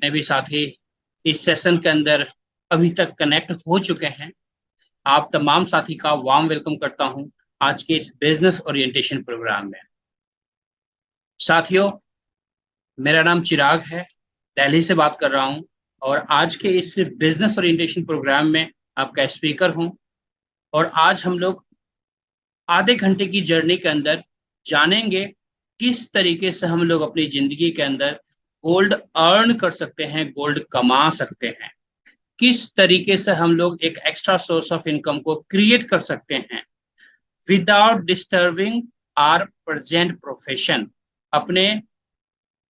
जितने भी साथी इस सेशन के अंदर अभी तक कनेक्ट हो चुके हैं, आप तमाम साथी का वार्म वेलकम करता हूं आज के इस बिजनेस ओरिएंटेशन प्रोग्राम में। साथियों, मेरा नाम चिराग है, दिल्ली से बात कर रहा हूं और आज के इस बिजनेस ओरिएंटेशन प्रोग्राम में आपका स्पीकर हूं। और आज हम लोग आधे घंटे की जर्नी के अंदर जानेंगे किस तरीके से हम लोग अपनी जिंदगी के अंदर गोल्ड अर्न कर सकते हैं, गोल्ड कमा सकते हैं, किस तरीके से हम लोग एक एक्स्ट्रा सोर्स ऑफ इनकम को क्रिएट कर सकते हैं without disturbing our present profession. अपने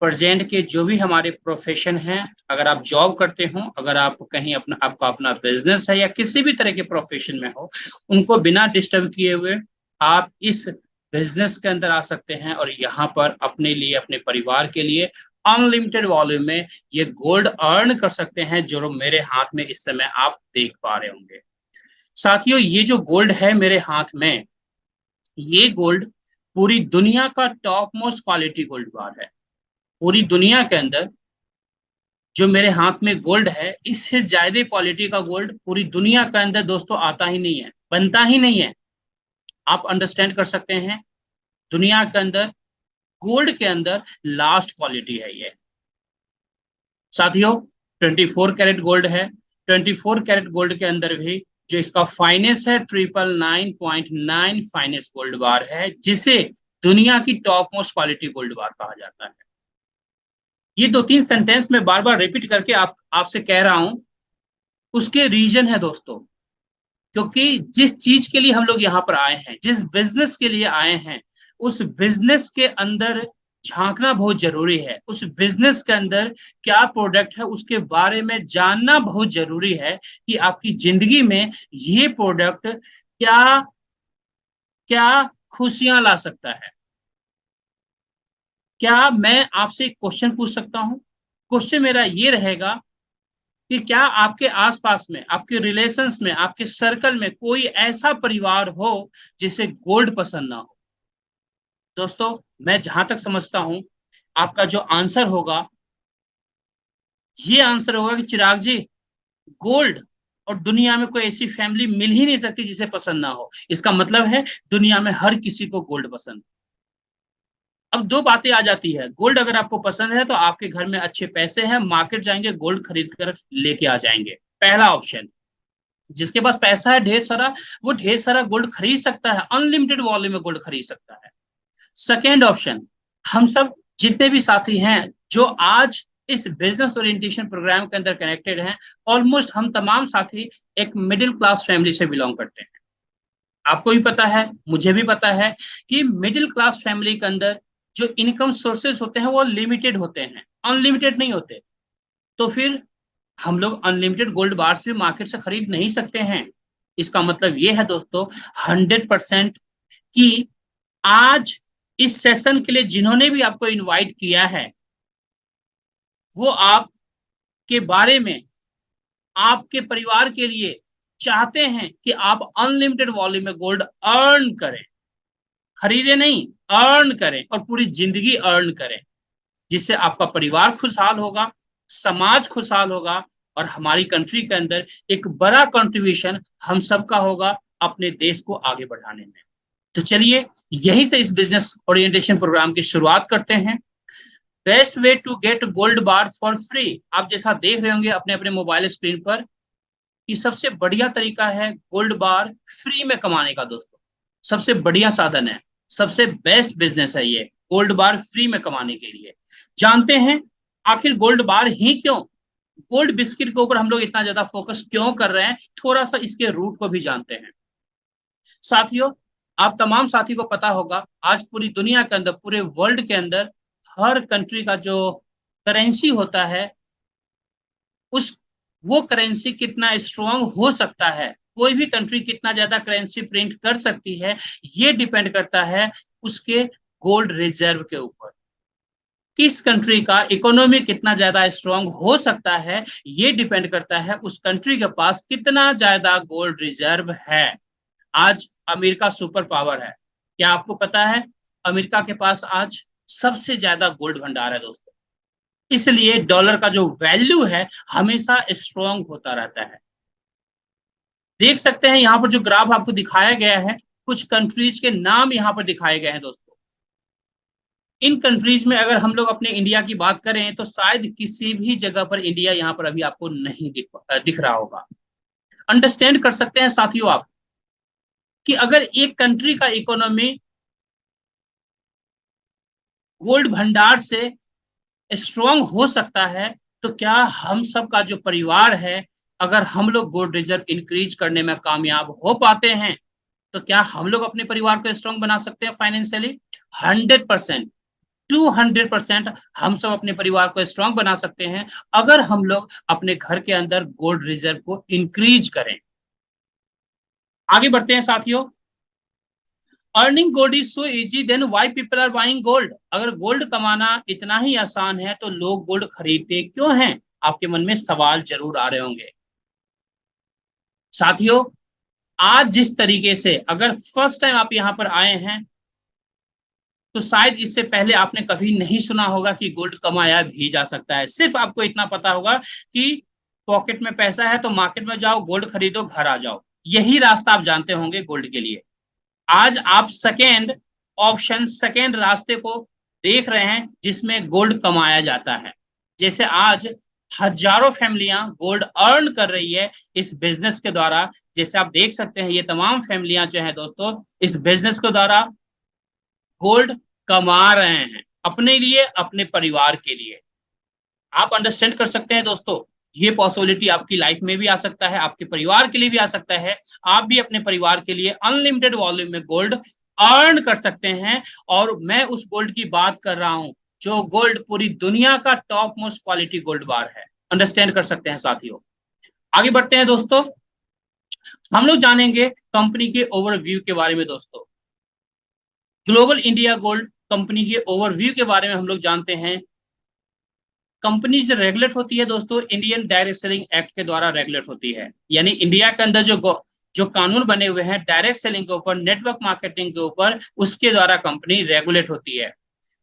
प्रेजेंट के जो भी हमारे प्रोफेशन हैं, अगर आप जॉब करते हो, अगर आप कहीं अपना आपका अपना बिजनेस है या किसी भी तरह के प्रोफेशन में हो, उनको बिना डिस्टर्ब किए हुए आप इस बिजनेस के अंदर आ सकते हैं और यहाँ पर अपने लिए, अपने परिवार के लिए अनलिमिटेड वॉल्यूम में ये गोल्ड अर्न कर सकते हैं, जो मेरे हाथ में इस समय आप देख पा रहे होंगे। साथियों, ये जो गोल्ड है मेरे हाथ में, ये गोल्ड पूरी दुनिया का टॉप मोस्ट क्वालिटी गोल्ड बार है। पूरी दुनिया के अंदर जो मेरे हाथ में गोल्ड है, इससे ज्यादा क्वालिटी का गोल्ड पूरी दुनिया के अंदर दोस्तों आता ही नहीं है, बनता ही नहीं है। आप अंडरस्टैंड कर सकते हैं, दुनिया के अंदर गोल्ड के अंदर लास्ट क्वालिटी है ये। साथियों, 24 कैरेट गोल्ड है। 24 कैरेट गोल्ड के अंदर भी जो इसका फाइनेंस है 999.9 फाइनेंस गोल्ड बार है, जिसे दुनिया की टॉप मोस्ट क्वालिटी गोल्ड बार कहा जाता है। ये 2-3 सेंटेंस में बार बार रिपीट करके आपसे कह रहा हूं, उसके रीजन है दोस्तों, क्योंकि जिस चीज के लिए हम लोग यहाँ पर आए हैं, जिस बिजनेस के लिए आए हैं, उस बिजनेस के अंदर झांकना बहुत जरूरी है। उस बिजनेस के अंदर क्या प्रोडक्ट है उसके बारे में जानना बहुत जरूरी है कि आपकी जिंदगी में ये प्रोडक्ट क्या क्या खुशियां ला सकता है। क्या मैं आपसे एक क्वेश्चन पूछ सकता हूं? क्वेश्चन मेरा ये रहेगा कि क्या आपके आसपास में, आपके रिलेशंस में, आपके सर्कल में कोई ऐसा परिवार हो जिसे गोल्ड पसंद ना हो? दोस्तों, मैं जहां तक समझता हूं, आपका जो आंसर होगा, ये आंसर होगा कि चिराग जी, गोल्ड और दुनिया में कोई ऐसी फैमिली मिल ही नहीं सकती जिसे पसंद ना हो। इसका मतलब है दुनिया में हर किसी को गोल्ड पसंद। अब दो बातें आ जाती है, गोल्ड अगर आपको पसंद है तो आपके घर में अच्छे पैसे हैं, मार्केट जाएंगे, गोल्ड खरीद कर लेके आ जाएंगे। पहला ऑप्शन, जिसके पास पैसा है ढेर सारा, वो ढेर सारा गोल्ड खरीद सकता है, अनलिमिटेड वॉल्यूम में गोल्ड खरीद सकता है। सेकेंड ऑप्शन, हम सब जितने भी साथी हैं जो आज इस बिजनेस ओरिएंटेशन प्रोग्राम के अंदर कनेक्टेड हैं, ऑलमोस्ट हम तमाम साथी एक मिडिल क्लास फैमिली से बिलोंग करते हैं। आपको भी पता है, मुझे भी पता है कि मिडिल क्लास फैमिली के अंदर जो इनकम सोर्सेज होते हैं वो लिमिटेड होते हैं, अनलिमिटेड नहीं होते। तो फिर हम लोग अनलिमिटेड गोल्ड बार्स भी मार्केट से खरीद नहीं सकते हैं। इसका मतलब ये है दोस्तों 100% कि आज इस सेशन के लिए जिन्होंने भी आपको इनवाइट किया है, वो आपके बारे में, आपके परिवार के लिए चाहते हैं कि आप अनलिमिटेड वॉल्यूम में गोल्ड अर्न करें, खरीदे नहीं, अर्न करें और पूरी जिंदगी अर्न करें, जिससे आपका परिवार खुशहाल होगा, समाज खुशहाल होगा और हमारी कंट्री के अंदर एक बड़ा कंट्रीब्यूशन हम सबका होगा अपने देश को आगे बढ़ाने में। तो चलिए यहीं से इस बिजनेस ओरिएंटेशन प्रोग्राम की शुरुआत करते हैं। Best way to get gold bar for free, आप जैसा देख रहे होंगे अपने अपने मोबाइल स्क्रीन पर, कि सबसे बढ़िया तरीका है गोल्ड बार फ्री में कमाने का। दोस्तों, सबसे बढ़िया साधन है, सबसे बेस्ट बिजनेस है ये, गोल्ड बार फ्री में कमाने के लिए। जानते हैं आखिर गोल्ड बार ही क्यों, गोल्ड बिस्किट के ऊपर हम लोग इतना ज्यादा फोकस क्यों कर रहे हैं, थोड़ा सा इसके रूट को भी जानते हैं। साथियों, आप तमाम साथी को पता होगा, आज पूरी दुनिया के अंदर, पूरे वर्ल्ड के अंदर हर कंट्री का जो करेंसी होता है, उस वो करेंसी कितना स्ट्रांग हो सकता है, कोई भी कंट्री कितना ज्यादा करेंसी प्रिंट कर सकती है, ये डिपेंड करता है उसके गोल्ड रिजर्व के ऊपर। किस कंट्री का इकोनॉमी कितना ज्यादा स्ट्रांग हो सकता है, ये डिपेंड करता है उस कंट्री के पास कितना ज्यादा गोल्ड रिजर्व है। आज अमेरिका सुपर पावर है, क्या आपको पता है अमेरिका के पास आज सबसे ज्यादा गोल्ड भंडार है दोस्तों। इसलिए डॉलर का जो वैल्यू है हमेशा स्ट्रांग होता रहता है। देख सकते हैं यहाँ पर जो ग्राफ आपको दिखाया गया है, कुछ कंट्रीज के नाम यहाँ पर दिखाए गए हैं दोस्तों। इन कंट्रीज में अगर हम लोग अपने इंडिया की बात करें तो शायद किसी भी जगह पर इंडिया यहाँ पर अभी आपको नहीं दिख रहा होगा। अंडरस्टैंड कर सकते हैं साथियों आप कि अगर एक कंट्री का इकोनॉमी गोल्ड भंडार से स्ट्रांग हो सकता है, तो क्या हम सब का जो परिवार है, अगर हम लोग गोल्ड रिजर्व इंक्रीज करने में कामयाब हो पाते हैं, तो क्या हम लोग अपने परिवार को स्ट्रांग बना सकते हैं फाइनेंशियली? 100%, 200% हम सब अपने परिवार को स्ट्रांग बना सकते हैं अगर हम लोग अपने घर के अंदर गोल्ड रिजर्व को इंक्रीज करें। आगे बढ़ते हैं साथियों। Earning gold is so easy, then why people are buying gold. अगर गोल्ड कमाना इतना ही आसान है तो लोग गोल्ड खरीदते क्यों हैं? आपके मन में सवाल जरूर आ रहे होंगे साथियों। आज जिस तरीके से, अगर फर्स्ट टाइम आप यहां पर आए हैं तो शायद इससे पहले आपने कभी नहीं सुना होगा कि गोल्ड कमाया भी जा सकता है। सिर्फ आपको इतना पता होगा कि पॉकेट में पैसा है तो मार्केट में जाओ, गोल्ड खरीदो, घर आ जाओ। यही रास्ता आप जानते होंगे गोल्ड के लिए। आज आप सेकेंड ऑप्शन, सेकेंड रास्ते को देख रहे हैं जिसमें गोल्ड कमाया जाता है। जैसे आज हजारों फैमिलियां गोल्ड अर्न कर रही है इस बिजनेस के द्वारा। जैसे आप देख सकते हैं ये तमाम फैमिलियां जो है दोस्तों इस बिजनेस के द्वारा गोल्ड कमा रहे हैं अपने लिए, अपने परिवार के लिए। आप अंडरस्टैंड कर सकते हैं दोस्तों, ये पॉसिबिलिटी आपकी लाइफ में भी आ सकता है, आपके परिवार के लिए भी आ सकता है। आप भी अपने परिवार के लिए अनलिमिटेड वॉल्यूम में गोल्ड अर्न कर सकते हैं। और मैं उस गोल्ड की बात कर रहा हूं जो गोल्ड पूरी दुनिया का टॉप मोस्ट क्वालिटी गोल्ड बार है। अंडरस्टैंड कर सकते हैं साथियों। आगे बढ़ते हैं दोस्तों, हम लोग जानेंगे कंपनी के ओवरव्यू के बारे में दोस्तों। ग्लोबल इंडिया गोल्ड कंपनी के ओवरव्यू के बारे में हम लोग जानते हैं। कंपनी जो रेगुलेट होती है दोस्तों, इंडियन डायरेक्ट सेलिंग एक्ट के द्वारा रेगुलेट होती है। यानी इंडिया के अंदर जो कानून बने हुए हैं डायरेक्ट सेलिंग के ऊपर, नेटवर्क मार्केटिंग के ऊपर, उसके द्वारा कंपनी रेगुलेट होती है।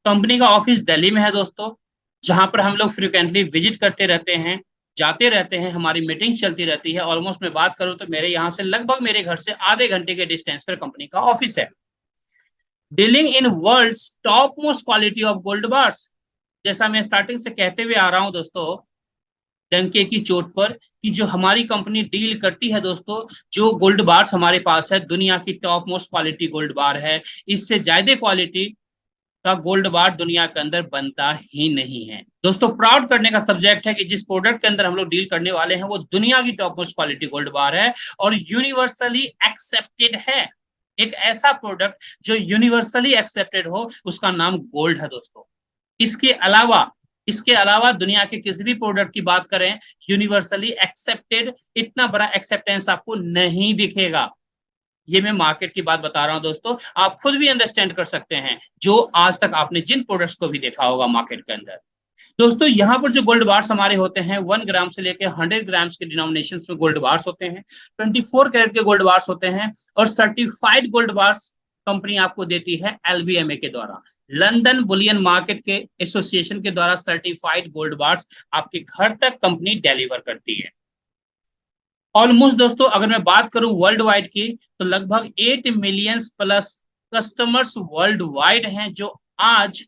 कंपनी का ऑफिस दिल्ली में है दोस्तों, जहां पर हम लोग फ्रिक्वेंटली विजिट करते रहते हैं, जाते रहते हैं, हमारी मीटिंग चलती रहती है। ऑलमोस्ट मैं बात करूं तो मेरे यहाँ से लगभग, मेरे घर से आधे घंटे के डिस्टेंस पर कंपनी का ऑफिस है। Dealing in world's top most quality of gold bars. जैसा मैं स्टार्टिंग से कहते हुए आ रहा हूं दोस्तों, डंके की चोट पर, कि जो हमारी कंपनी डील करती है दोस्तों, जो गोल्ड बार्स हमारे पास है दुनिया की टॉप मोस्ट क्वालिटी गोल्ड बार है। इससे ज्यादा क्वालिटी का गोल्ड बार दुनिया के अंदर बनता ही नहीं है दोस्तों। प्राउड करने का सब्जेक्ट है कि जिस प्रोडक्ट के अंदर हम लोग डील करने वाले हैं वो दुनिया की टॉप मोस्ट क्वालिटी गोल्ड बार है और यूनिवर्सली एक्सेप्टेड है। एक ऐसा प्रोडक्ट जो यूनिवर्सली एक्सेप्टेड हो, उसका नाम गोल्ड है दोस्तों। इसके अलावा, इसके अलावा दुनिया के किसी भी प्रोडक्ट की बात करें, यूनिवर्सली एक्सेप्टेड इतना बड़ा एक्सेप्टेंस आपको नहीं दिखेगा। ये मैं मार्केट की बात बता रहा हूं दोस्तों, आप खुद भी अंडरस्टैंड कर सकते हैं जो आज तक आपने जिन प्रोडक्ट्स को भी देखा होगा मार्केट के अंदर। दोस्तों यहाँ पर जो गोल्ड बार्स हमारे होते हैं 1 ग्राम से लेकर 100 ग्राम्स के डिनोमिनेशन में गोल्ड बार्स होते हैं, 24 कैरेट के गोल्ड बार्स होते हैं और सर्टिफाइड गोल्ड बार्स कंपनी आपको देती है एलबीएमए के द्वारा, लंदन बुलियन मार्केट के एसोसिएशन के द्वारा सर्टिफाइड गोल्ड बार्स आपके घर तक कंपनी डिलीवर करती है। ऑलमोस्ट दोस्तों अगर मैं बात करूं वर्ल्ड वाइड की, तो लगभग 8 million plus customers world wide हैं जो आज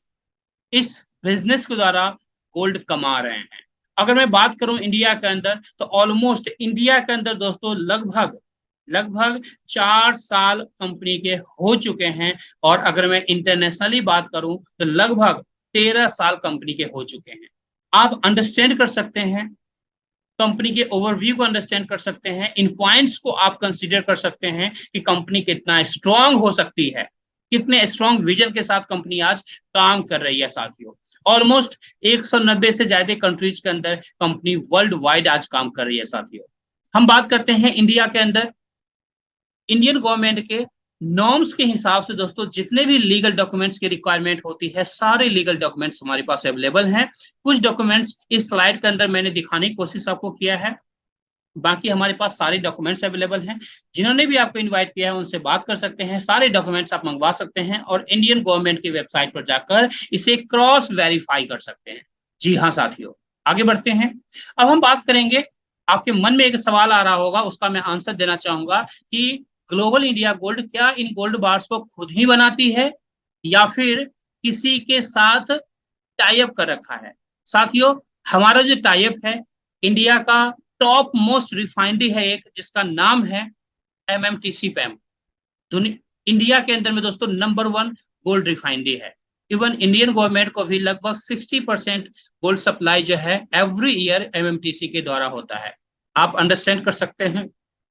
इस बिजनेस के द्वारा गोल्ड कमा रहे हैं। अगर मैं बात करूं इंडिया के अंदर, तो ऑलमोस्ट इंडिया के अंदर दोस्तों लगभग लगभग 4 साल कंपनी के हो चुके हैं। और अगर मैं इंटरनेशनली बात करूं तो लगभग 13 साल कंपनी के हो चुके हैं। आप अंडरस्टैंड कर सकते हैं, कंपनी के ओवरव्यू को अंडरस्टैंड कर सकते हैं, इन पॉइंट्स को आप कंसीडर कर सकते हैं कि कंपनी कितना स्ट्रांग हो सकती है, कितने स्ट्रांग विजन के साथ कंपनी आज काम कर रही है साथियों। ऑलमोस्ट 190 से ज्यादा कंट्रीज के अंदर कंपनी वर्ल्ड वाइड आज काम कर रही है साथियों। हम बात करते हैं इंडिया के अंदर, इंडियन गवर्नमेंट के नॉर्म्स के हिसाब से दोस्तों जितने भी लीगल डॉक्यूमेंट्स की रिक्वायरमेंट होती है, सारे लीगल डॉक्यूमेंट्स हमारे पास अवेलेबल हैं। कुछ डॉक्यूमेंट्स इस स्लाइड के अंदर मैंने दिखाने की कोशिश आपको किया है, बाकी हमारे पास सारे डॉक्यूमेंट्स अवेलेबल हैं। जिन्होंने भी आपको इनवाइट किया है उनसे बात कर सकते हैं, सारे डॉक्यूमेंट्स आप मंगवा सकते हैं और इंडियन गवर्नमेंट की वेबसाइट पर जाकर इसे क्रॉस वेरीफाई कर सकते हैं। जी हाँ साथियों, आगे बढ़ते हैं। अब हम बात करेंगे, आपके मन में एक सवाल आ रहा होगा, उसका मैं आंसर देना चाहूंगा कि ग्लोबल इंडिया गोल्ड क्या इन गोल्ड बार्स को खुद ही बनाती है या फिर किसी के साथ टाई अप कर रखा है। साथियों, हमारा जो टाई अप है, इंडिया का टॉप मोस्ट रिफाइनरी है एक, जिसका नाम है एमएमटीसी पैम। इंडिया के अंदर में दोस्तों नंबर वन गोल्ड रिफाइनरी है। इवन इंडियन गवर्नमेंट को भी लगभग 60% गोल्ड सप्लाई जो है एवरी ईयर एमएमटीसी के द्वारा होता है। आप अंडरस्टैंड कर सकते हैं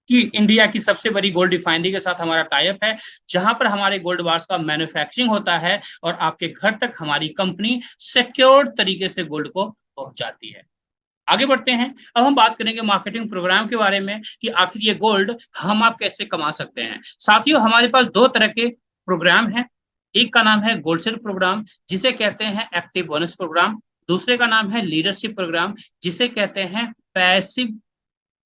कि इंडिया की सबसे बड़ी गोल्ड रिफाइनरी के साथ हमारा टाई अप है, जहां पर हमारे गोल्ड बार्स का मैन्युफैक्चरिंग होता है और आपके घर तक हमारी कंपनी सिक्योर तरीके से गोल्ड को पहुंचाती है। आगे बढ़ते हैं। अब हम बात करेंगे मार्केटिंग प्रोग्राम के बारे में कि आखिर ये गोल्ड हम आप कैसे कमा सकते हैं। साथियों, हमारे पास दो तरह के प्रोग्राम हैं। एक का नाम है गोल्ड सेल प्रोग्राम, जिसे कहते हैं एक्टिव बोनस प्रोग्राम। दूसरे का नाम है लीडरशिप प्रोग्राम, जिसे कहते हैं पैसिव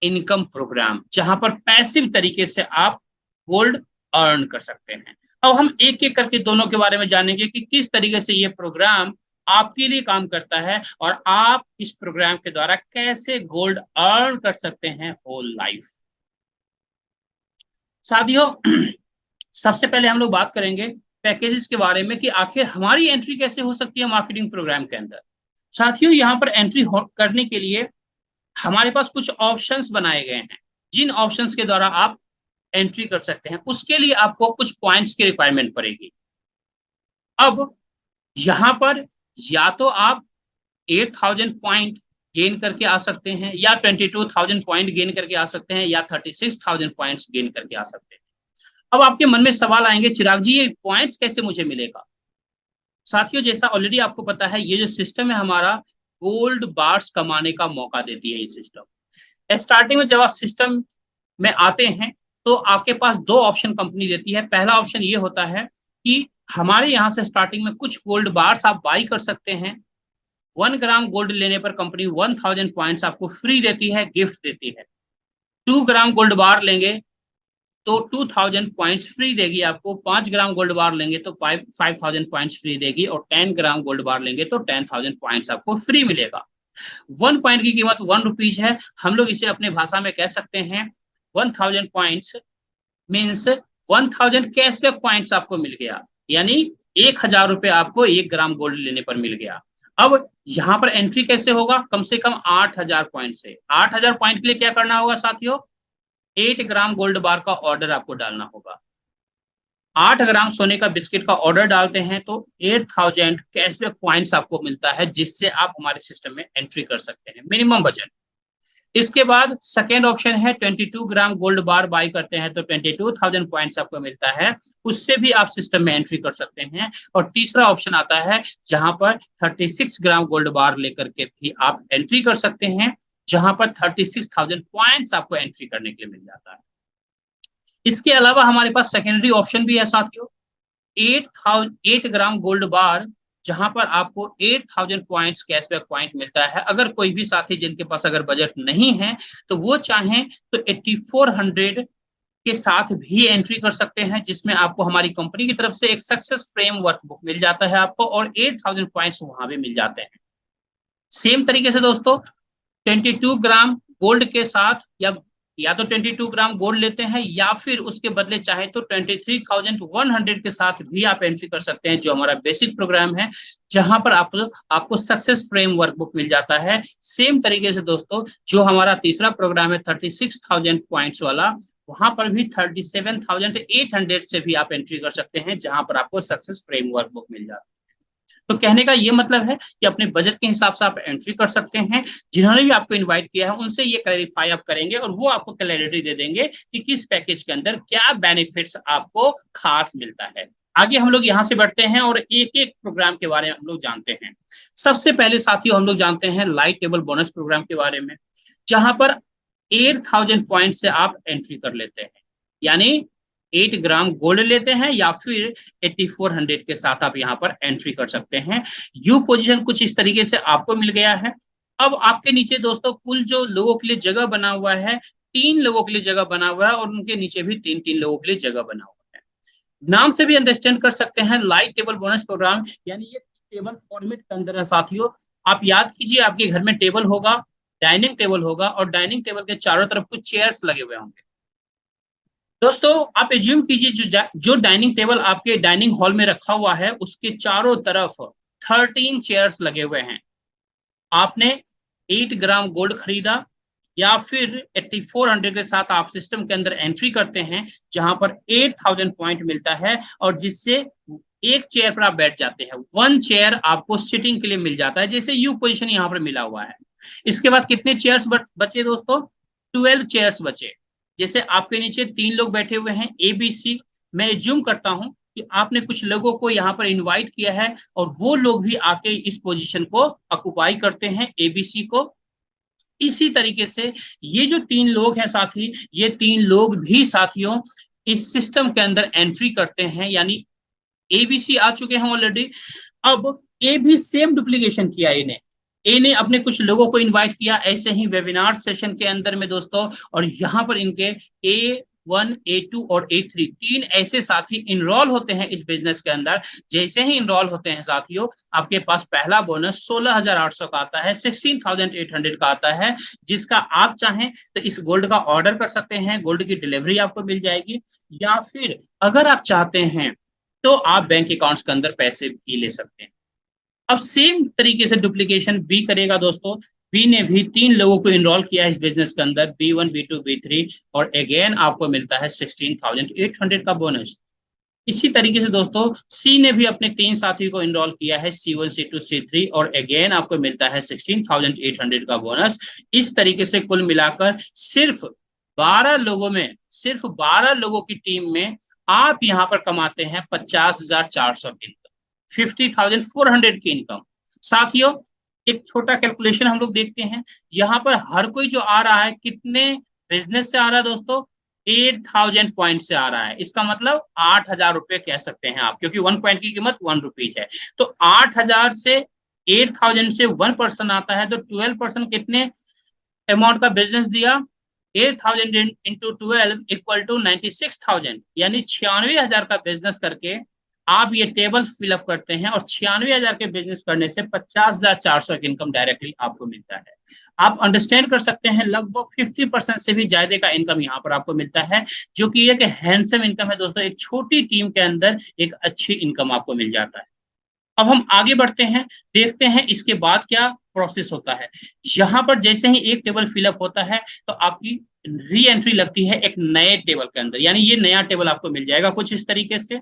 इनकम प्रोग्राम, जहां पर पैसिव तरीके से आप गोल्ड अर्न कर सकते हैं। अब हम एक एक करके दोनों के बारे में जानेंगे कि किस तरीके से ये प्रोग्राम आपके लिए काम करता है और आप इस प्रोग्राम के द्वारा कैसे गोल्ड अर्न कर सकते हैं होल लाइफ। साथियों, सबसे पहले हम लोग बात करेंगे पैकेजेस के बारे में कि आखिर हमारी एंट्री कैसे हो सकती है मार्केटिंग प्रोग्राम के अंदर। साथियों, यहाँ पर एंट्री करने के लिए हमारे पास कुछ ऑप्शंस बनाए गए हैं, जिन ऑप्शंस के द्वारा आप एंट्री कर सकते हैं। उसके लिए आपको कुछ पॉइंट्स की रिक्वायरमेंट पड़ेगी। अब यहां पर या तो आप 8,000 पॉइंट गेन करके आ सकते हैं, या 22,000 पॉइंट गेन करके आ सकते हैं, या 36,000 पॉइंट्स गेन करके आ सकते हैं। अब आपके मन में सवाल आएंगे, चिराग जी ये पॉइंट्स कैसे मुझे मिलेगा। साथियों, जैसा ऑलरेडी आपको पता है, ये जो सिस्टम है हमारा गोल्ड बार्स कमाने का मौका देती है। ये सिस्टम स्टार्टिंग में जब आप सिस्टम में आते हैं तो आपके पास दो ऑप्शन कंपनी देती है। पहला ऑप्शन ये होता है कि हमारे यहाँ से स्टार्टिंग में कुछ गोल्ड बार्स आप बाई कर सकते हैं। 1 ग्राम गोल्ड लेने पर कंपनी 1,000 पॉइंट्स आपको फ्री देती है, गिफ्ट देती है। 2 ग्राम गोल्ड बार लेंगे तो 2,000 पॉइंट्स फ्री देगी आपको। 5 ग्राम गोल्ड बार लेंगे तो 5,000 पॉइंट्स फ्री देगी, और 10 ग्राम गोल्ड बार लेंगे तो 10,000 पॉइंट्स आपको फ्री मिलेगा। 1 पॉइंट की कीमत 1 रुपीज है। हम लोग इसे अपने भाषा में कह सकते हैं 1,000 पॉइंट्स मीन्स 1,000 कैशबैक पॉइंट्स आपको मिल गया, यानी 1,000 रुपए आपको 1 ग्राम गोल्ड लेने पर मिल गया। अब यहाँ पर एंट्री कैसे होगा, कम से कम 8,000 पॉइंट से। 8,000 पॉइंट के लिए क्या करना होगा साथियों, 8 ग्राम गोल्ड बार का ऑर्डर आपको डालना होगा। 8 ग्राम सोने का बिस्किट का ऑर्डर डालते हैं तो 8,000 कैशबैक पॉइंट्स आपको मिलता है, जिससे आप हमारे सिस्टम में एंट्री कर सकते हैं, मिनिमम बजट। इसके बाद सेकेंड ऑप्शन है 22 ग्राम गोल्ड बार बाई करते हैं तो 22,000 पॉइंट्स आपको मिलता है, उससे भी आप सिस्टम में एंट्री कर सकते हैं। और तीसरा ऑप्शन आता है जहां पर 36 ग्राम गोल्ड बार लेकर के भी आप एंट्री कर सकते हैं, जहां पर 36,000 पॉइंट्स आपको एंट्री करने के लिए मिल जाता है। इसके अलावा हमारे पास सेकेंडरी ऑप्शन भी है साथियों, 8 ग्राम गोल्ड बार, जहां पर आपको 8,000 पॉइंट्स कैशबैक पॉइंट मिलता है। अगर कोई भी साथी जिनके पास अगर बजट नहीं है तो वो चाहें तो 8,400 के साथ भी एंट्री कर सकते हैं, जिसमें आपको हमारी कंपनी की तरफ से एक सक्सेस फ्रेमवर्क बुक मिल जाता है आपको, और 8,000 पॉइंट्स वहां भी मिल जाते हैं। सेम तरीके से दोस्तों 22 ग्राम गोल्ड के साथ या तो 22 ग्राम गोल्ड लेते हैं, या फिर उसके बदले चाहे तो 23,100 के साथ भी आप एंट्री कर सकते हैं, जो हमारा बेसिक प्रोग्राम है, जहां पर आपको सक्सेस फ्रेमवर्क बुक मिल जाता है। सेम तरीके से दोस्तों जो हमारा तीसरा प्रोग्राम है 36,000 पॉइंट्स वाला, वहां पर भी 37,800 से भी आप एंट्री कर सकते हैं, जहां पर आपको सक्सेस फ्रेमवर्क बुक मिल जाता है। तो कहने का ये मतलब है कि अपने बजट के हिसाब से आप एंट्री कर सकते हैं। जिन्होंने भी आपको इनवाइट किया है उनसे ये क्लैरिफाई आप करेंगे, और वो आपको क्लैरिटी दे देंगे कि किस पैकेज के अंदर क्या बेनिफिट्स आपको खास मिलता है। आगे हम लोग यहाँ से बढ़ते हैं और एक एक प्रोग्राम के बारे में हम लोग जानते हैं। सबसे पहले साथियों हम लोग जानते हैं लाइट टेबल बोनस प्रोग्राम के बारे में, जहां पर 8,000 पॉइंट से आप एंट्री कर लेते हैं, यानी 8 ग्राम गोल्ड लेते हैं या फिर 8,400 के साथ आप यहाँ पर एंट्री कर सकते हैं। यू पोजीशन कुछ इस तरीके से आपको मिल गया है। अब आपके नीचे दोस्तों कुल जो लोगों के लिए जगह बना हुआ है, 3 लोगों के लिए जगह बना हुआ है, और उनके नीचे भी 3-3 लोगों के लिए जगह बना हुआ है। नाम से भी अंडरस्टैंड कर सकते हैं लाइट टेबल बोनस प्रोग्राम, यानी ये टेबल फॉर्मेट के अंदर है साथियों। आप याद कीजिए, आपके घर में टेबल होगा, डाइनिंग टेबल होगा, और डाइनिंग टेबल के चारों तरफ कुछ चेयर्स लगे हुए होंगे। दोस्तों आप एज्यूम कीजिए, जो डाइनिंग टेबल आपके डाइनिंग हॉल में रखा हुआ है उसके चारों तरफ 13 चेयर्स लगे हुए हैं। आपने 8 ग्राम गोल्ड खरीदा, या फिर 8400 के साथ आप सिस्टम के अंदर एंट्री करते हैं, जहां पर 8000 पॉइंट मिलता है, और जिससे एक चेयर पर आप बैठ जाते हैं। 1 चेयर आपको सिटिंग के लिए मिल जाता है, जैसे यू पोजीशन यहाँ पर मिला हुआ है। इसके बाद कितने चेयर्स बचे दोस्तों? 12 चेयर्स बचे। जैसे आपके नीचे 3 लोग बैठे हुए हैं, ए बी सी। मैं एज्यूम करता हूं कि आपने कुछ लोगों को यहाँ पर इनवाइट किया है, और वो लोग भी आके इस पोजीशन को ऑक्युपाई करते हैं, एबीसी को। इसी तरीके से ये जो 3 लोग हैं साथी, ये 3 लोग भी साथियों इस सिस्टम के अंदर एंट्री करते हैं, यानी एबीसी आ चुके हैं ऑलरेडी। अब ए भी सेम डुप्लीकेशन किया इन्हें। ए ने अपने कुछ लोगों को इनवाइट किया ऐसे ही वेबिनार सेशन के अंदर में दोस्तों, और यहाँ पर इनके A1, A2 और A3 3 ऐसे साथी इनरोल होते हैं इस बिजनेस के अंदर। जैसे ही इनरोल होते हैं साथियों, आपके पास पहला बोनस 16,800 का आता है, 16,800 का आता है, जिसका आप चाहें तो इस गोल्ड का ऑर्डर कर सकते हैं, गोल्ड की डिलीवरी आपको मिल जाएगी, या फिर अगर आप चाहते हैं तो आप बैंक अकाउंट्स के अंदर पैसे भी ले सकते हैं। अब सेम तरीके से डुप्लीकेशन बी करेगा दोस्तों। बी ने भी 3 लोगों को इनरोल किया है इस बिजनेस के अंदर, B1, B2, B3, और अगेन आपको मिलता है 16,800 का बोनस। इसी तरीके से दोस्तों सी ने भी अपने 3 साथियों को इनरोल किया है, C1, C2, C3, और अगेन आपको मिलता है 16,800 का बोनस। इस तरीके से कुल मिलाकर सिर्फ 12 लोगों में, सिर्फ 12 लोगों की टीम में आप यहाँ पर कमाते हैं 50,400 की इनकम, 50,400 की इनकम। साथियों एक छोटा कैलकुलेशन हम लोग देखते हैं, यहाँ पर हर कोई जो आ रहा है कितने बिजनेस से आ रहा है दोस्तों? 8,000 पॉइंट से आ रहा है। इसका मतलब 8,000 रुपए कह सकते हैं आप, क्योंकि 1 पॉइंट की कीमत 1 रुपीज है। तो 8,000 से 8,000 से 1% आता है, तो 12% कितने अमाउंट का बिजनेस दिया? 8,000 इंटू 12 इक्वल टू 96,000, यानी 96,000 का बिजनेस करके आप ये टेबल फिलअप करते हैं, और 96,000 के बिजनेस करने से 50,400 की इनकम डायरेक्टली आपको मिलता है। आप अंडरस्टैंड कर सकते हैं, लगभग 50% से भी ज्यादा का इनकम यहाँ पर आपको मिलता है, जो कि एक हैंडसम इनकम है दोस्तों। एक छोटी टीम के अंदर एक अच्छी इनकम आपको मिल जाता है। अब हम आगे बढ़ते हैं, देखते हैं इसके बाद क्या प्रोसेस होता है। यहाँ पर जैसे ही एक टेबल फिलअप होता है, तो आपकी री एंट्री लगती है एक नए टेबल के अंदर, यानी ये नया टेबल आपको मिल जाएगा कुछ इस तरीके से।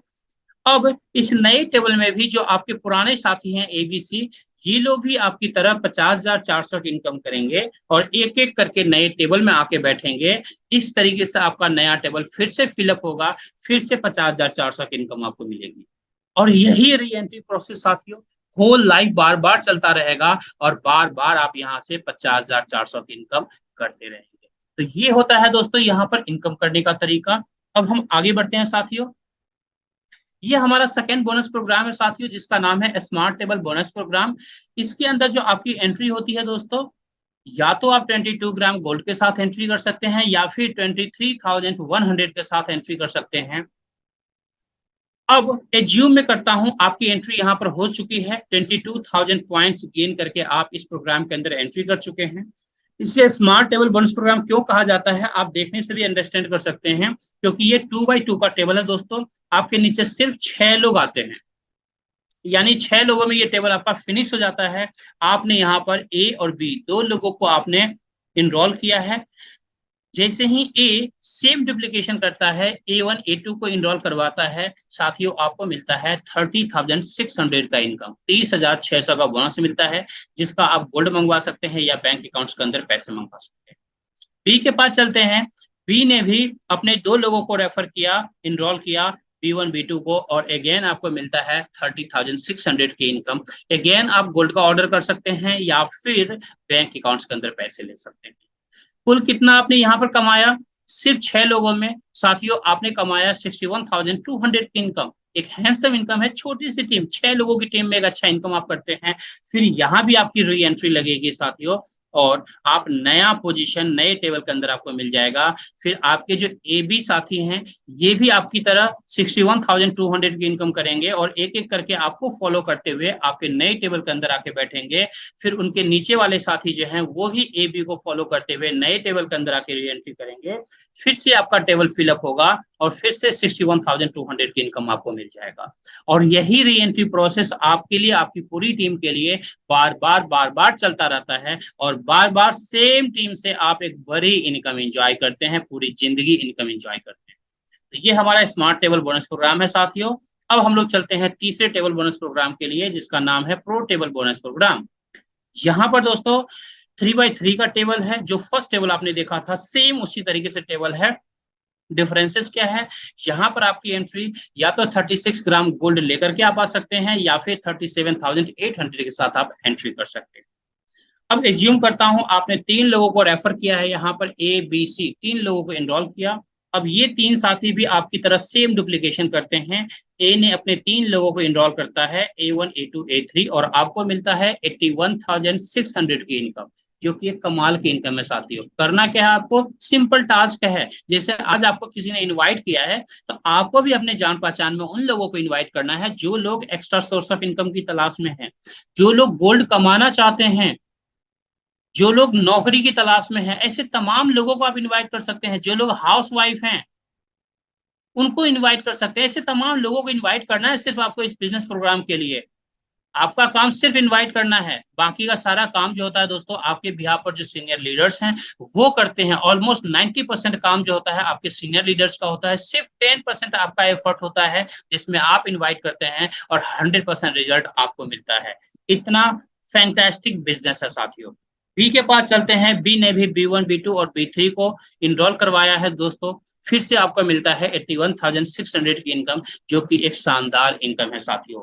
अब इस नए टेबल में भी जो आपके पुराने साथी हैं एबीसी, ये लोग भी आपकी तरह 50,400 की इनकम करेंगे, और एक एक करके नए टेबल में आके बैठेंगे। इस तरीके से आपका नया टेबल फिर से फिलअप होगा, फिर से 50,400 की इनकम आपको मिलेगी। और यही री एंट्री प्रोसेस साथियों होल लाइफ बार बार चलता रहेगा, और बार बार आप यहाँ से 50,400 की इनकम करते रहेंगे। तो ये होता है दोस्तों यहाँ पर इनकम करने का तरीका। अब हम आगे बढ़ते हैं साथियों। ये हमारा सेकेंड बोनस प्रोग्राम है साथियों, जिसका नाम है स्मार्ट टेबल बोनस प्रोग्राम। इसके अंदर जो आपकी एंट्री होती है दोस्तों, या तो आप 22 ग्राम गोल्ड के साथ एंट्री कर सकते हैं, या फिर 23,100 के साथ एंट्री कर सकते हैं। अब एज्यूम में करता हूं आपकी एंट्री यहां पर हो चुकी है, 22,000 पॉइंट्स गेन करके आप इस प्रोग्राम के अंदर एंट्री कर चुके हैं। इसे स्मार्ट टेबल बोनस प्रोग्राम क्यों कहा जाता है, आप देखने से भी अंडरस्टैंड कर सकते हैं, क्योंकि ये 2x2 का टेबल है दोस्तों। आपके नीचे सिर्फ 6 लोग आते हैं, यानी 6 लोगों में ये टेबल आपका फिनिश हो जाता है। आपने यहाँ पर ए और बी 2 लोगों को आपने इनरोल किया है। जैसे ही ए सेम डुप्लीकेशन करता है, A1, A2 को इनरोल करवाता है, साथियों आपको मिलता है 30,600 का इनकम, 30,600 का बोनस मिलता है, जिसका आप गोल्ड मंगवा सकते हैं या बैंक अकाउंट्स के अंदर पैसे मंगवा सकते हैं। बी के पास चलते हैं। बी ने भी अपने 2 लोगों को रेफर किया, इनरोल किया, B1, B2 को, और अगेन आपको मिलता है 30,600 की इनकम। अगेन आप गोल्ड का ऑर्डर कर सकते हैं, या फिर बैंक अकाउंट्स के अंदर पैसे ले सकते हैं। कुल कितना आपने यहाँ पर कमाया? सिर्फ 6 लोगों में साथियों आपने कमाया 61,200 की इनकम। एक हैंडसम इनकम है, छोटी सी टीम, 6 लोगों की टीम में एक अच्छा इनकम आप करते हैं। फिर यहाँ भी आपकी री एंट्री लगेगी साथियों, और आप नया पोजीशन नए टेबल के अंदर आपको मिल जाएगा। फिर आपके जो ए बी साथी हैं ये भी आपकी तरह 61,200 की इनकम करेंगे और एक एक करके आपको फॉलो करते हुए आपके नए टेबल के अंदर आके बैठेंगे। फिर उनके नीचे वाले साथी जो हैं वो भी ए बी को फॉलो करते हुए नए टेबल के अंदर आके री एंट्री करेंगे। फिर से आपका टेबल फिलअप होगा और फिर से 61,200 की इनकम आपको मिल जाएगा। और यही री एंट्री प्रोसेस आपके लिए आपकी पूरी टीम के लिए बार बार चलता रहता है और बार बार सेम टीम से आप एक बड़ी इनकम एंजॉय करते हैं, पूरी जिंदगी इनकम एंजॉय करते हैं। तो ये हमारा स्मार्ट टेबल बोनस प्रोग्राम है साथियों। अब हम लोग चलते हैं तीसरे टेबल बोनस प्रोग्राम के लिए जिसका नाम है प्रो टेबल बोनस प्रोग्राम। यहाँ पर दोस्तों 3x3 का टेबल है। जो फर्स्ट टेबल आपने देखा था सेम उसी तरीके से टेबल है। डिफरेंसेस क्या है, यहाँ पर आपकी एंट्री या तो 36 ग्राम गोल्ड लेकर के आप आ सकते हैं या फिर 37,800 के साथ आप एंट्री कर सकते हैं। अब एज्यूम करता हूं आपने 3 लोगों को रेफर किया है, यहाँ पर ए बी सी 3 लोगों को एनरोल किया। अब ये 3 साथी भी आपकी तरह सेम डुप्लीकेशन करते हैं। ए ने अपने 3 लोगों को एनरोल करता है A1 A2 A3 और आपको मिलता है 81,600 की इनकम, जो कि एक कमाल की इनकम है साथियों। करना क्या है, आपको सिंपल टास्क है। जैसे आज आपको किसी ने इनवाइट किया है तो आपको भी अपने जान पहचान में उन लोगों को इनवाइट करना है जो लोग एक्स्ट्रा सोर्स ऑफ इनकम की तलाश में हैं, जो लोग गोल्ड कमाना चाहते हैं, जो लोग नौकरी की तलाश में हैं। ऐसे तमाम लोगों को आप इनवाइट कर सकते हैं। जो लोग हाउस वाइफ हैं उनको इनवाइट कर सकते हैं। ऐसे तमाम लोगों को इनवाइट करना है सिर्फ आपको इस बिजनेस प्रोग्राम के लिए। आपका काम सिर्फ इनवाइट करना है, बाकी का सारा काम जो होता है दोस्तों आपके बिहार पर जो सीनियर लीडर्स हैं वो करते हैं। ऑलमोस्ट 90% काम जो होता है आपके सीनियर लीडर्स का होता है, सिर्फ 10% आपका एफर्ट होता है जिसमें आप इनवाइट करते हैं और 100% रिजल्ट आपको मिलता है। इतना फैंटास्टिक बिजनेस है साथियों। बी के पास चलते हैं। बी ने भी B1 B2 और B3 को इनरोल करवाया है दोस्तों। फिर से आपको मिलता है 81,600 की इनकम, जो कि एक शानदार इनकम है साथियों।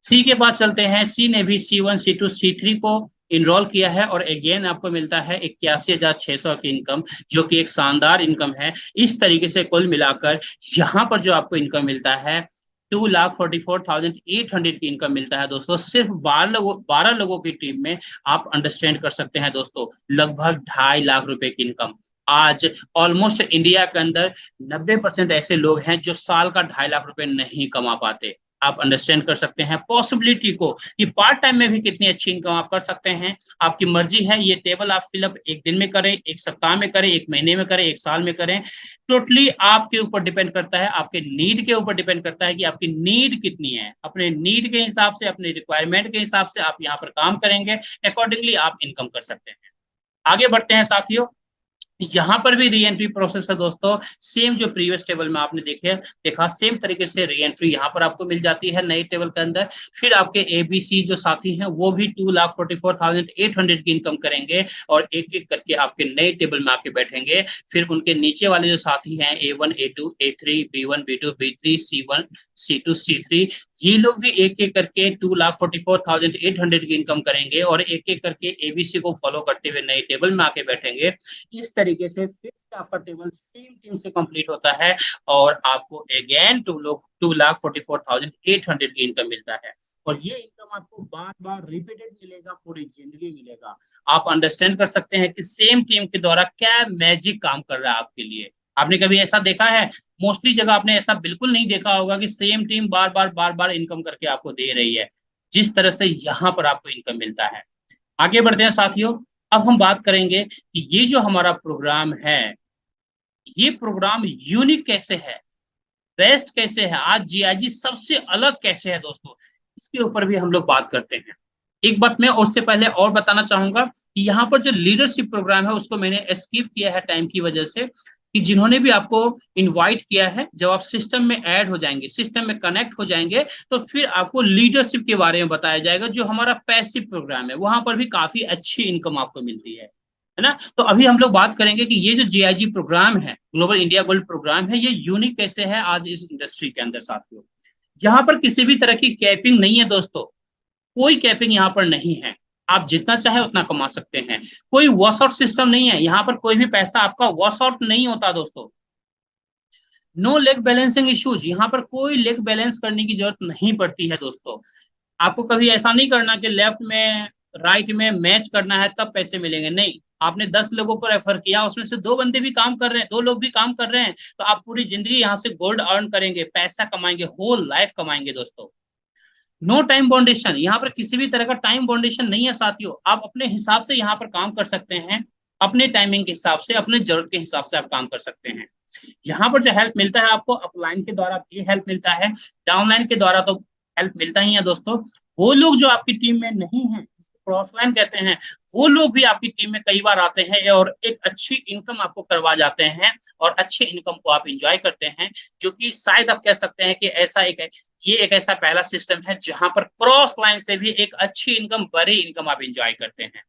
सी के पास चलते हैं। सी ने भी C1 C2 C3 को इनरोल किया है और अगेन आपको मिलता है 81,600 की इनकम, जो कि एक शानदार इनकम है। इस तरीके से कुल मिलाकर यहाँ पर जो आपको इनकम मिलता है 2,44,800 की इनकम मिलता है दोस्तों। सिर्फ 12 लोगों की टीम में आप अंडरस्टैंड कर सकते हैं दोस्तों, लगभग 2.5 लाख रुपए की इनकम। आज ऑलमोस्ट इंडिया के अंदर 90% ऐसे लोग हैं जो साल का 2.5 लाख रुपए नहीं कमा पाते। आप अंडरस्टैंड कर सकते हैं पॉसिबिलिटी को कि पार्ट टाइम में भी कितनी अच्छी इनकम आप कर सकते हैं। आपकी मर्जी है, ये टेबल आप फिलअप एक दिन में करें, एक सप्ताह में करें, एक महीने में करें, एक साल में करें। टोटली आपके ऊपर डिपेंड करता है, आपके नीड के ऊपर डिपेंड करता है कि आपकी नीड कितनी है। अपने नीड के हिसाब से, अपने रिक्वायरमेंट के हिसाब से आप यहाँ पर काम करेंगे, अकॉर्डिंगली आप इनकम कर सकते हैं। आगे बढ़ते हैं साथियों। यहाँ पर भी री एंट्री प्रोसेस है दोस्तों। सेम जो प्रीवियस टेबल में आपने देखा सेम तरीके से री एंट्री यहाँ पर आपको मिल जाती है नए टेबल के अंदर। फिर आपके एबीसी जो साथी हैं वो भी 2,44,800 की इनकम करेंगे और एक एक करके आपके नए टेबल में आके बैठेंगे। फिर उनके नीचे वाले जो साथी हैं A1 A2 A3 B1 B2 B3 C1 C2 C3, ये लोग भी एक एक करके 2,44,800 की इनकम करेंगे और एक एक करके एबीसी को फॉलो करते हुए नए टेबल में आके बैठेंगे। इस तरीके से फिर से आपका टेबल सेम टीम से कंप्लीट होता है और आपको अगेन 2,44,800 की इनकम मिलता है। और ये इनकम आपको बार बार रिपीटेड मिलेगा, पूरी जिंदगी मिलेगा। आप अंडरस्टैंड कर सकते हैं कि सेम टीम के द्वारा क्या मैजिक काम कर रहा है आपके लिए। आपने कभी ऐसा देखा है? मोस्टली जगह आपने ऐसा बिल्कुल नहीं देखा होगा कि सेम टीम बार बार इनकम करके आपको दे रही है, जिस तरह से यहाँ पर आपको इनकम मिलता है। आगे बढ़ते हैं साथियों। अब हम बात करेंगे कि ये जो हमारा प्रोग्राम है, ये प्रोग्राम यूनिक कैसे है, बेस्ट कैसे है, आज जीआईजी सबसे अलग कैसे है दोस्तों, इसके ऊपर भी हम लोग बात करते हैं। एक बात मैं उससे पहले और बताना चाहूंगा कि यहाँ पर जो लीडरशिप प्रोग्राम है उसको मैंने स्किप किया है टाइम की वजह से, कि जिन्होंने भी आपको इनवाइट किया है, जब आप सिस्टम में ऐड हो जाएंगे, सिस्टम में कनेक्ट हो जाएंगे, तो फिर आपको लीडरशिप के बारे में बताया जाएगा। जो हमारा पैसिव प्रोग्राम है वहां पर भी काफी अच्छी इनकम आपको मिलती है ना। तो अभी हम लोग बात करेंगे कि ये जो जीआईजी प्रोग्राम है, ग्लोबल इंडिया गोल्ड प्रोग्राम है, ये यूनिक कैसे है आज इस इंडस्ट्री के अंदर साथियों। यहाँ पर किसी भी तरह की कैपिंग नहीं है दोस्तों, कोई कैपिंग यहाँ पर नहीं है। आप जितना चाहे उतना कमा सकते हैं। कोई वॉश आउट सिस्टम नहीं है, यहाँ पर कोई भी पैसा आपका वॉश आउट नहीं होता दोस्तों। नो लेग बैलेंसिंग इश्यूज, यहाँ पर कोई लेग बैलेंस करने की जरूरत नहीं पड़ती है दोस्तों। आपको कभी ऐसा नहीं करना कि लेफ्ट में राइट में मैच करना है तब पैसे मिलेंगे, नहीं। आपने 10 लोगों को रेफर किया, उसमें से 2 बंदे भी काम कर रहे हैं, 2 लोग भी काम कर रहे हैं, तो आप पूरी जिंदगी यहाँ से गोल्ड अर्न करेंगे, पैसा कमाएंगे, होल लाइफ कमाएंगे दोस्तों। नो टाइम बाउंडेशन, यहाँ पर किसी भी तरह का टाइम बाउंडेशन नहीं है साथियों। आप अपने हिसाब से यहाँ पर काम कर सकते हैं, अपने टाइमिंग के हिसाब से, अपने जरूरत के हिसाब से आप काम कर सकते हैं। यहाँ पर जो हेल्प मिलता है आपको, अपलाइन के द्वारा भी हेल्प मिलता है, डाउनलाइन के द्वारा तो हेल्प मिलता ही है दोस्तों। वो लोग जो आपकी टीम में नहीं है, क्रॉसलाइन कहते हैं, वो लोग भी आपकी टीम में कई बार आते हैं और एक अच्छी इनकम आपको करवा जाते हैं, और अच्छी इनकम को आप इंजॉय करते हैं, जो कि शायद आप कह सकते हैं कि ऐसा एक, ये एक ऐसा पहला सिस्टम है जहां पर क्रॉस लाइन से भी एक अच्छी इनकम, बड़ी इनकम आप इंजॉय करते हैं।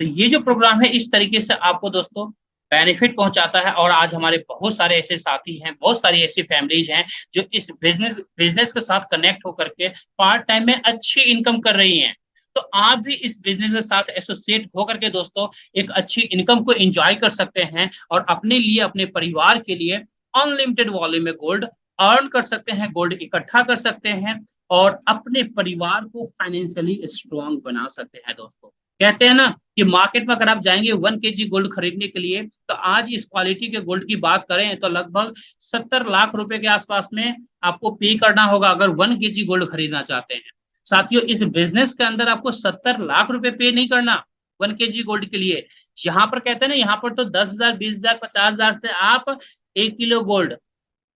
तो ये जो प्रोग्राम है इस तरीके से आपको दोस्तों बेनिफिट पहुंचाता है, और आज हमारे बहुत सारे ऐसे साथी हैं, बहुत सारी ऐसी फैमिलीज हैं जो इस बिजनेस के साथ कनेक्ट होकर के पार्ट टाइम में अच्छी इनकम कर रही हैं। तो आप भी इस बिजनेस के साथ एसोसिएट होकर के दोस्तों एक अच्छी इनकम को एंजॉय कर सकते हैं, और अपने लिए, अपने परिवार के लिए अनलिमिटेड वॉल्यूम में गोल्ड अर्न कर सकते हैं, गोल्ड इकट्ठा कर सकते हैं, और अपने परिवार को फाइनेंशियली स्ट्रांग बना सकते हैं दोस्तों। कहते हैं ना कि मार्केट में अगर आप जाएंगे 1 kg गोल्ड खरीदने के लिए, तो आज इस क्वालिटी के गोल्ड की बात करें तो लगभग 70 लाख रुपए के आसपास में आपको पे करना होगा, अगर 1 kg गोल्ड खरीदना चाहते हैं। साथियों, इस बिजनेस के अंदर आपको 70 लाख रुपए पे नहीं करना 1 kg गोल्ड के लिए। यहाँ पर कहते हैं ना, यहाँ पर तो 10,000, 20,000, 50,000 से आप 1 किलो गोल्ड,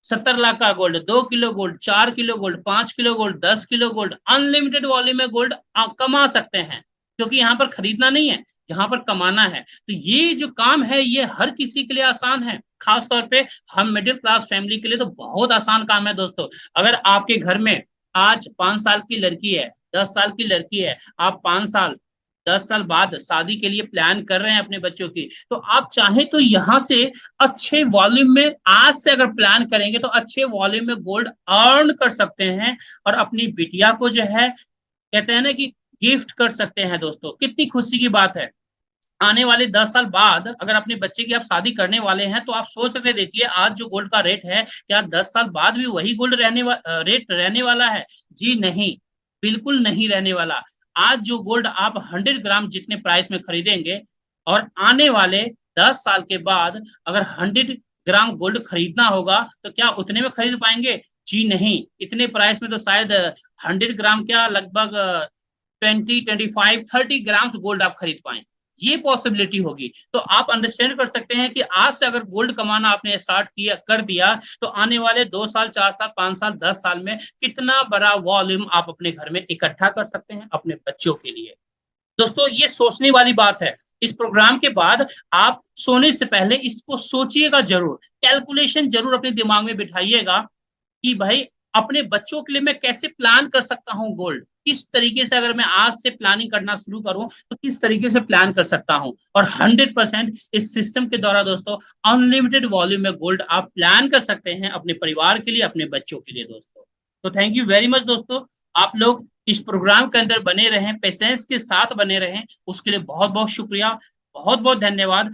70 लाख का gold, 2 kilo gold, 4 kilo gold, 5 kilo gold, 10 kilo gold, unlimited volume में गोल्ड कमा सकते हैं, क्योंकि यहाँ पर खरीदना नहीं है, यहाँ पर कमाना है। तो ये जो काम है ये हर किसी के लिए आसान है, खास तौर पे हम मिडिल क्लास फैमिली के लिए तो बहुत आसान काम है दोस्तों। अगर आपके घर में आज 5 साल की लड़की है, 10 साल की लड़की है, आप 5 साल, 10 साल बाद शादी के लिए प्लान कर रहे हैं अपने बच्चों की, तो आप चाहें तो यहाँ से अच्छे वॉल्यूम में, आज से अगर प्लान करेंगे तो अच्छे वॉल्यूम में गोल्ड अर्न कर सकते हैं, और अपनी बिटिया को जो है कहते हैं ना कि गिफ्ट कर सकते हैं दोस्तों। कितनी खुशी की बात है। आने वाले 10 साल बाद अगर अपने बच्चे की आप शादी करने वाले हैं, तो आप सोच सकते, देखिए आज जो गोल्ड का रेट है, क्या 10 साल बाद भी वही गोल्ड रेट रहने वाला है? जी नहीं, बिल्कुल नहीं रहने वाला। आज जो गोल्ड आप 100 ग्राम जितने प्राइस में खरीदेंगे, और आने वाले 10 साल के बाद अगर 100 ग्राम गोल्ड खरीदना होगा, तो क्या उतने में खरीद पाएंगे? जी नहीं, इतने प्राइस में तो शायद 100 ग्राम क्या, लगभग 20, 25, 30 ग्राम्स गोल्ड आप खरीद पाए, ये पॉसिबिलिटी होगी। तो आप अंडरस्टैंड कर सकते हैं कि आज से अगर गोल्ड कमाना आपने स्टार्ट किया, कर दिया, तो आने वाले 2 साल, 4 साल, 5 साल, 10 साल में कितना बड़ा वॉल्यूम आप अपने घर में इकट्ठा कर सकते हैं अपने बच्चों के लिए। दोस्तों, ये सोचने वाली बात है। इस प्रोग्राम के बाद आप सोने से पहले इसको सोचिएगा जरूर, कैलकुलेशन जरूर अपने दिमाग में बिठाइएगा कि भाई अपने बच्चों के लिए मैं कैसे प्लान कर सकता हूँ गोल्ड, किस तरीके से अगर मैं आज से प्लानिंग करना शुरू करूं तो किस तरीके से प्लान कर सकता हूं। और 100% इस सिस्टम के द्वारा दोस्तों अनलिमिटेड वॉल्यूम में गोल्ड आप प्लान कर सकते हैं अपने परिवार के लिए, अपने बच्चों के लिए दोस्तों। तो थैंक यू वेरी मच दोस्तों, आप लोग इस प्रोग्राम के अंदर बने रहें, पेशेंस के साथ बने रहें, उसके लिए बहुत बहुत शुक्रिया, बहुत बहुत धन्यवाद।